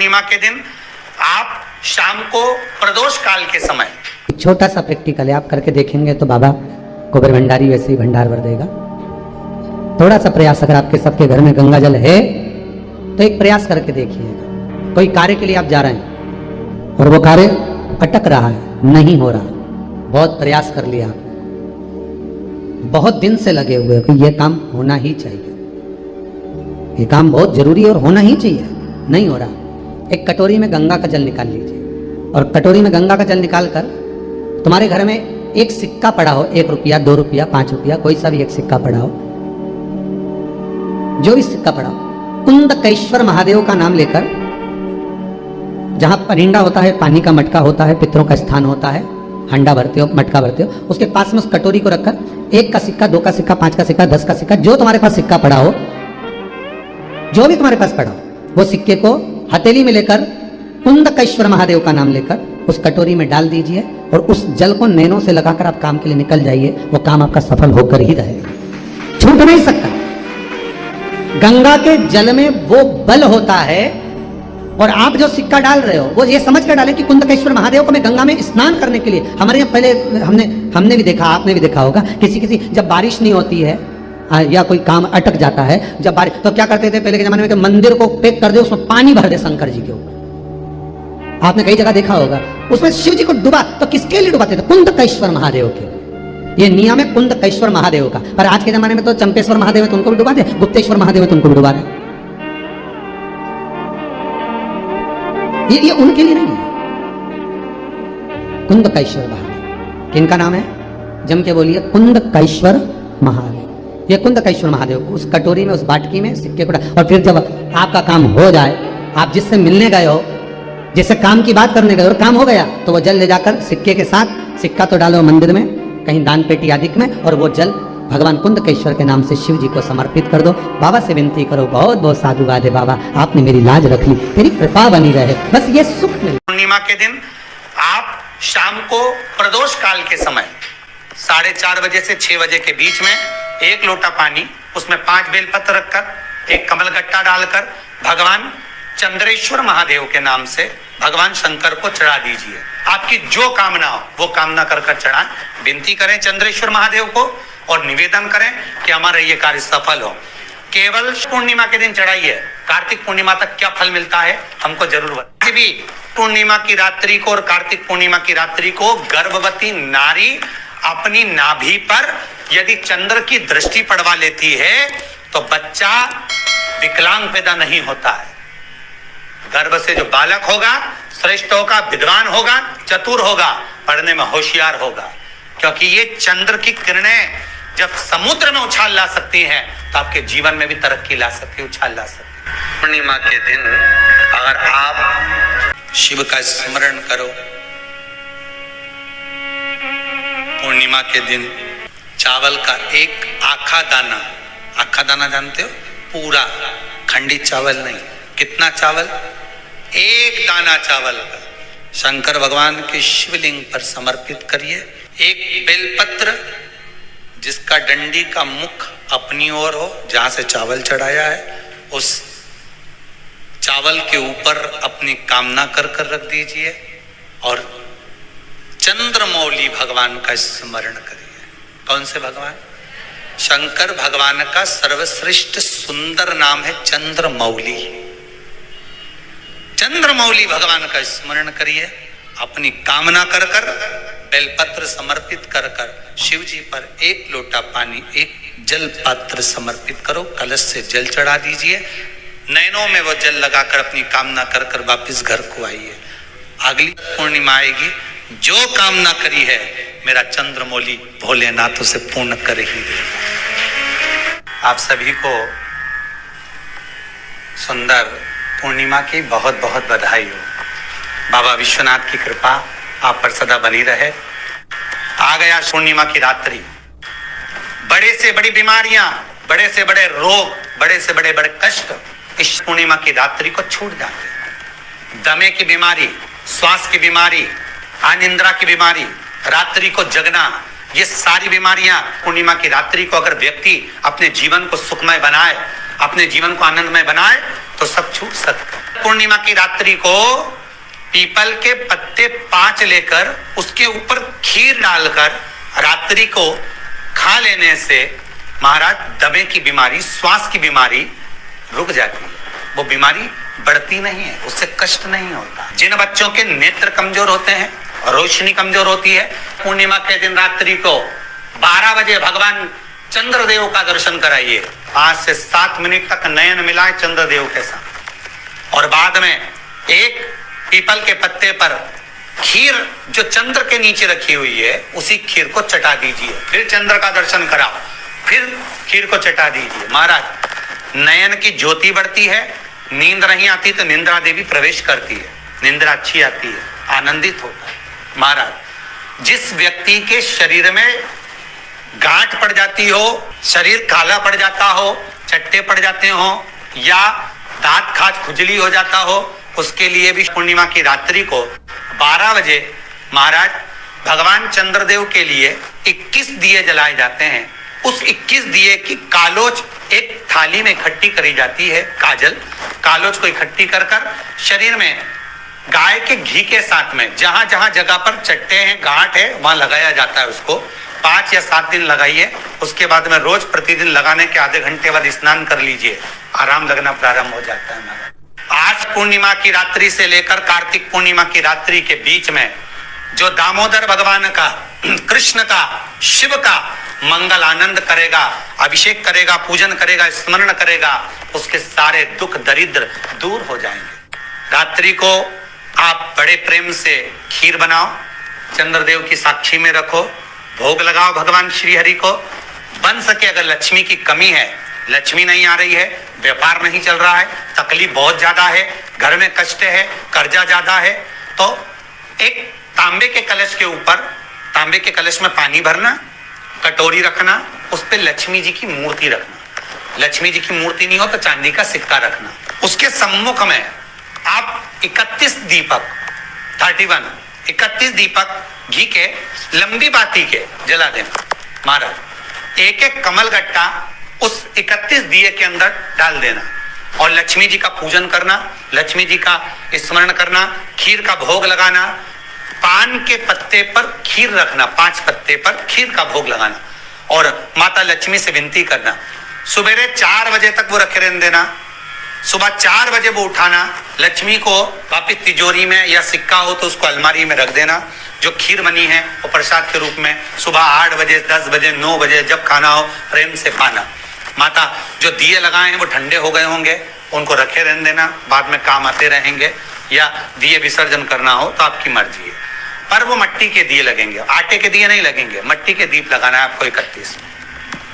पूर्णिमा के दिन आप शाम को प्रदोष काल के समय छोटा सा प्रैक्टिकल है, आप करके देखेंगे तो बाबा कुबेर भंडारी वैसे ही भंडार भर देगा। थोड़ा सा प्रयास, अगर आपके सबके घर में गंगा जल है तो एक प्रयास करके देखिएगा। कोई कार्य के लिए आप जा रहे हैं और वो कार्य अटक रहा है, नहीं हो रहा, बहुत प्रयास कर लिया, बहुत दिन से लगे हुए कि ये काम होना ही चाहिए, ये काम बहुत जरूरी और होना ही चाहिए, नहीं हो रहा। एक कटोरी में गंगा का जल निकाल लीजिए और कटोरी में गंगा का जल निकाल कर तुम्हारे घर में एक सिक्का पड़ा हो, 1 रुपया, 2 रुपया, 5 रुपया, कोई सा भी एक सिक्का पड़ा हो, जो भी सिक्का पड़ा हो, कुंदकेश्वर महादेव का नाम लेकर, जहां परिंदा होता है, पानी का मटका होता है, पितरों का स्थान होता है, हंडा भरते हो, मटका भरते हो, उसके पास में उस कटोरी को रखकर 1 का सिक्का, 2 का सिक्का, 5 का सिक्का, 10 का सिक्का, जो तुम्हारे पास सिक्का पड़ा हो, जो भी तुम्हारे पास पड़ा हो, वो सिक्के को हथेली में लेकर कुंदकेश्वर महादेव का नाम लेकर उस कटोरी में डाल दीजिए और उस जल को नैनों से लगाकर आप काम के लिए निकल जाइए। वो काम आपका सफल होकर ही रहेगा, छूट नहीं सकता। गंगा के जल में वो बल होता है, और आप जो सिक्का डाल रहे हो वो ये समझ कर डालें कि कुंदकेश्वर महादेव को मैं गंगा में स्नान करने के लिए। हमारे यहाँ पहले हमने भी देखा, आपने भी देखा होगा, किसी जब बारिश नहीं होती है या कोई काम अटक जाता है, जब बारिश, तो क्या करते थे पहले के जमाने में कि मंदिर को पैक कर दे, उसमें पानी भर दे शंकर जी के ऊपर। आपने कई जगह देखा होगा, उसमें शिव जी को डुबा, तो किसके लिए डुबाते थे? कुंदकेश्वर महादेव के। ये नियम है कुंदकेश्वर महादेव का। पर आज के जमाने में तो चंपेश्वर महादेव है तो उनको भी डुबा दे, गुप्तेश्वर महादेव है तो उनको भी डुबा दे। ये उनके लिए नहीं है। कुंदकेश्वर महादेव किनका नाम है? जम के बोलिए, कुंदकेश्वर महादेव। ये कुंदकेश्वर महादेव उस कटोरी में, उस बाटकी में सिक्के को, और फिर जब आपका काम हो जाए, आप जिससे मिलने गए हो, जिससे काम की बात करने गए और काम हो गया, तो वो जल ले जाकर सिक्के के साथ, सिक्का तो डालो मंदिर में, कहीं दान पेटी आदि में, और वो जल भगवान कुंदकेश्वर के नाम से शिव जी को समर्पित कर दो। बाबा से विनती करो, बहुत बहुत साधुवाद है बाबा, आपने मेरी लाज रख ली, तेरी कृपा बनी रहे, बस ये सुख मिले। पूर्णिमा के दिन आप शाम को प्रदोष काल के समय 4:30 बजे से 6 बजे के बीच में 1 लोटा पानी, उसमें 5 बेलपत्र रखकर, 1 कमलगट्टा डालकर भगवान चंद्रेश्वर महादेव के नाम से भगवान शंकर को चढ़ा दीजिए। आपकी जो कामना हो वो कामना कर चढ़ाएं, विनती करें चंद्रेश्वर महादेव को और निवेदन करें कि हमारा ये कार्य सफल हो। केवल पूर्णिमा के दिन चढ़ाइए, कार्तिक पूर्णिमा तक क्या फल मिलता है हमको जरूर बताइए। भी पूर्णिमा की रात्रि को और कार्तिक पूर्णिमा की रात्रि को गर्भवती नारी अपनी नाभि पर यदि चंद्र की दृष्टि पड़वा लेती है तो बच्चा विकलांग पैदा नहीं होता है। गर्भ से जो बालक होगा श्रेष्ठ होगा, विद्वान होगा, चतुर होगा, पढ़ने में होशियार होगा, क्योंकि ये चंद्र की किरणें जब समुद्र में उछाल ला सकती हैं तो आपके जीवन में भी तरक्की ला सकती है, उछाल ला सकती है। पूर्णिमा के दिन अगर आप शिव का स्मरण करो, पूर्णिमा के दिन चावल का 1 आखा दाना जानते हो, पूरा खंडित चावल नहीं, कितना चावल? 1 दाना चावल का शंकर भगवान के शिवलिंग पर समर्पित करिए। 1 बेलपत्र जिसका डंडी का मुख अपनी ओर हो, जहां से चावल चढ़ाया है, उस चावल के ऊपर अपनी कामना कर रख दीजिए और चंद्रमौली भगवान का स्मरण करिए। कौन से भगवान? शंकर भगवान का सर्वश्रेष्ठ सुंदर नाम है चंद्रमौली। चंद्रमौली भगवान का स्मरण करिए, अपनी कामना कर बेलपत्र समर्पित कर शिव जी पर 1 लोटा पानी, 1 जल पात्र समर्पित करो, कलश से जल चढ़ा दीजिए, नैनों में वो जल लगाकर अपनी कामना कर वापिस घर को आइए। अगली पूर्णिमा आएगी, जो कामना करी है मेरा चंद्रमौली भोलेनाथ उसे पूर्ण कर ही देगा। आप सभी को सुंदर पूर्णिमा की बहुत बहुत बधाई हो। बाबा विश्वनाथ की कृपा आप पर सदा बनी रहे। आ गया पूर्णिमा की रात्रि, बड़े से बड़ी बीमारियां, बड़े से बड़े रोग, बड़े से बड़े कष्ट इस पूर्णिमा की रात्रि को छूट जाते हैं। दमे की बीमारी, श्वास की बीमारी, अनिद्रा की बीमारी, रात्रि को जगना, ये सारी बीमारियां पूर्णिमा की रात्रि को अगर व्यक्ति अपने जीवन को सुखमय बनाए, अपने जीवन को आनंदमय बनाए तो सब छूट सकता है। पूर्णिमा की रात्रि को पीपल के पत्ते 5 लेकर उसके ऊपर खीर डालकर रात्रि को खा लेने से महाराज दमे की बीमारी, श्वास की बीमारी रुक जाती है। वो बीमारी बढ़ती नहीं है, उससे कष्ट नहीं होता। जिन बच्चों के नेत्र कमजोर होते हैं, रोशनी कमजोर होती है, पूर्णिमा के दिन रात्रि को 12 बजे भगवान चंद्रदेव का दर्शन कराइए। 5 से 7 मिनट तक नयन मिलाए चंद्रदेव के साथ और बाद में एक पीपल के पत्ते पर खीर जो चंद्र के नीचे रखी हुई है उसी खीर को चटा दीजिए। फिर चंद्र का दर्शन कराओ, फिर खीर को चटा दीजिए। महाराज नयन की ज्योति बढ़ती है, नींद नहीं आती तो निंद्रा देवी प्रवेश करती है, निंद्रा अच्छी आती है, आनंदित होता है। महाराज जिस व्यक्ति के शरीर में गांठ पड़ जाती हो, शरीर काला पड़ जाता हो, चट्टे पड़ जाते हो या दांत खाज खुजली हो जाता हो, उसके लिए भी पूर्णिमा की रात्रि को 12 बजे महाराज भगवान चंद्रदेव के लिए 21 दिए जलाए जाते हैं। उस 21 दिए की कालोच एक थाली में इकट्ठी करी जाती है। कालोच को इकट्ठी कर शरीर में गाय के घी के साथ में जहां जहां जगह पर चट्टे हैं, गांठ है, वहां लगाया जाता है। उसको 5 या 7 दिन लगाइए। उसके बाद में रोज प्रतिदिन लगाने के आधे घंटे बाद स्नान कर लीजिए, आराम लगना प्रारंभ हो जाता है। आज पूर्णिमा की रात्रि से लेकर कार्तिक पूर्णिमा की रात्रि के बीच में जो दामोदर भगवान का, कृष्ण का, शिव का मंगल आनंद करेगा, अभिषेक करेगा, पूजन करेगा, स्मरण करेगा, उसके सारे दुख दरिद्र दूर हो जाएंगे। रात्रि को आप बड़े प्रेम से खीर बनाओ, चंद्रदेव की साक्षी में रखो, भोग लगाओ भगवान श्री हरि को। बन सके अगर लक्ष्मी की कमी है, लक्ष्मी नहीं आ रही है, व्यापार नहीं चल रहा है, तकलीफ बहुत ज्यादा है, घर में कष्ट है, कर्जा ज्यादा है, तो एक तांबे के कलश के ऊपर, तांबे के कलश में पानी भरना, कटोरी रखना, उस पे लक्ष्मी जी की मूर्ति रखना। लक्ष्मी जी की मूर्ति नहीं हो तो चांदी का सिक्का रखना। उसके सम्मुख में आप 31 दीपक घी के लंबी बाती के जला देना। महाराज एक एक कमल गट्टा उस 31 दिए के अंदर डाल देना और लक्ष्मी जी का पूजन करना, लक्ष्मी जी का स्मरण करना, खीर का भोग लगाना, पान के पत्ते पर खीर रखना, 5 पत्ते पर खीर का भोग लगाना और माता लक्ष्मी से विनती करना। सुबेरे 4 बजे तक वो रखे रहने देना, सुबह 4 बजे वो उठाना, लक्ष्मी को वापिस तिजोरी में या सिक्का हो तो उसको अलमारी में रख देना। जो खीर बनी है वो प्रसाद के रूप में सुबह 8 बजे, 10 बजे, 9 बजे जब खाना हो प्रेम से पाना। माता जो दिए लगाए हैं वो ठंडे हो गए होंगे, उनको रखे रहने देना, बाद में काम आते रहेंगे, या दिए विसर्जन करना हो तो आपकी मर्जी है। पर वो मिट्टी के दिए लगेंगे, आटे के दिए नहीं लगेंगे, मिट्टी के दीप लगाना है आपको। 31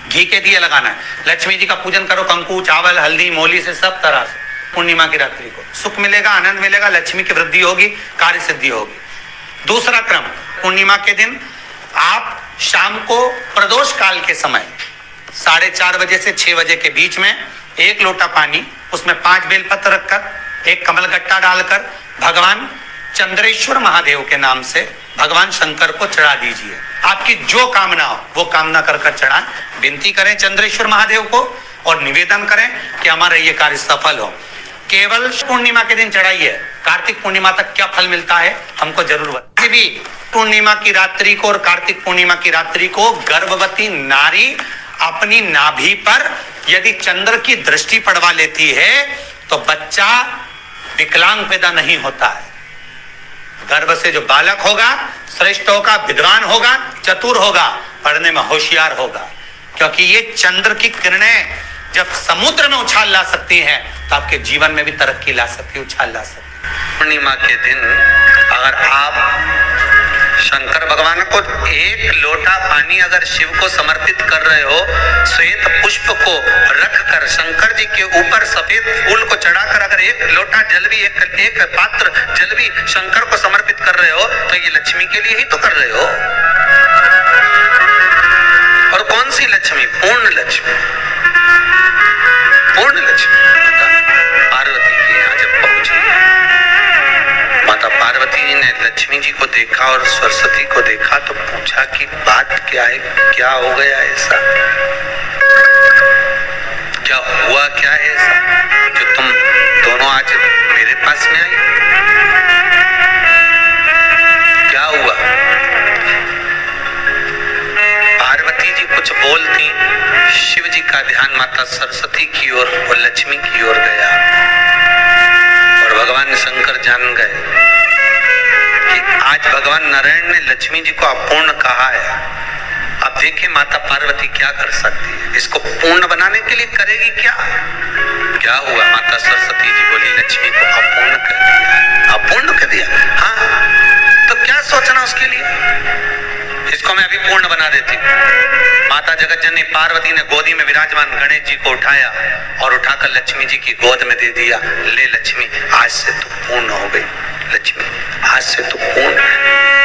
घी के दिए लगाना है। लक्ष्मी जी का पूजन करो, कंकु, चावल, हल्दी, मोली से, सब तरह से। पूर्णिमा की रात्रि को सुख मिलेगा, आनंद मिलेगा, लक्ष्मी की वृद्धि होगी, कार्य सिद्धि होगी। दूसरा क्रम, पूर्णिमा के दिन आप शाम को प्रदोष काल के समय 4:30 बजे से 6 बजे के बीच में 1 लोटा पानी, उसमें 5 बेलपत्र रखकर, 1 कमलगट्टा डालकर भगवान चंद्रेश्वर महादेव के नाम से भगवान शंकर को चढ़ा दीजिए। आपकी जो कामना हो वो कामना कर चढ़ाएं, विनती करें चंद्रेश्वर महादेव को और निवेदन करें कि हमारा ये कार्य सफल हो। केवल पूर्णिमा के दिन चढ़ाइए, कार्तिक पूर्णिमा तक क्या फल मिलता है हमको जरूर बताइए। भी पूर्णिमा की रात्रि को और कार्तिक पूर्णिमा की रात्रि को गर्भवती नारी अपनी नाभि पर यदि चंद्र की दृष्टि पड़वा लेती है तो बच्चा विकलांग पैदा नहीं होता है। गर्भ से जो बालक होगा श्रेष्ठ होगा, विद्वान होगा, चतुर होगा, पढ़ने में होशियार होगा, क्योंकि ये चंद्र की किरणें जब समुद्र में उछाल ला सकती हैं तो आपके जीवन में भी तरक्की ला सकती है, उछाल ला सकती है। पूर्णिमा के दिन अगर आप शंकर भगवान को 1 लोटा पानी अगर शिव को समर्पित कर रहे हो, श्वेत पुष्प को रखकर शंकर जी के ऊपर सफेद फूल को चढ़ाकर अगर 1 लोटा जल भी, एक पात्र जल भी शंकर को समर्पित कर रहे हो तो ये लक्ष्मी के लिए ही तो कर रहे हो। और कौन सी लक्ष्मी? पूर्ण लक्ष्मी। पूर्ण लक्ष्मी पार्वती के यहाँ जब पहुंची, माता पार्वती जी ने लक्ष्मी जी को देखा और सरस्वती को देखा तो पूछा कि बात क्या है, क्या हो गया ऐसा, क्या हुआ, क्या है ऐसा जो तुम दोनों आज मेरे मेरे पास में आई? क्या हुआ? पार्वती जी कुछ बोलती, शिव जी का ध्यान माता सरस्वती की ओर और लक्ष्मी की ओर गया और भगवान शंकर जान गए कि आज भगवान नारायण ने लक्ष्मी जी को अपूर्ण कहा है। अब देखिए माता पार्वती क्या कर सकती है, इसको पूर्ण बनाने के लिए करेगी क्या? क्या हुआ? माता सरस्वती जी बोली लक्ष्मी को अपूर्ण कर दिया। अपूर्ण कर दिया? हाँ, तो क्या सोचना उसके लिए, इसको मैं अभी पूर्ण बना देती हूँ। माता जगत जननी पार्वती ने गोदी में विराजमान गणेश जी को उठाया और उठाकर लक्ष्मी जी की गोद में दे दिया। ले लक्ष्मी, आज से तू पूर्ण हो गई। लक्ष्मी, आज से तू पूर्ण है।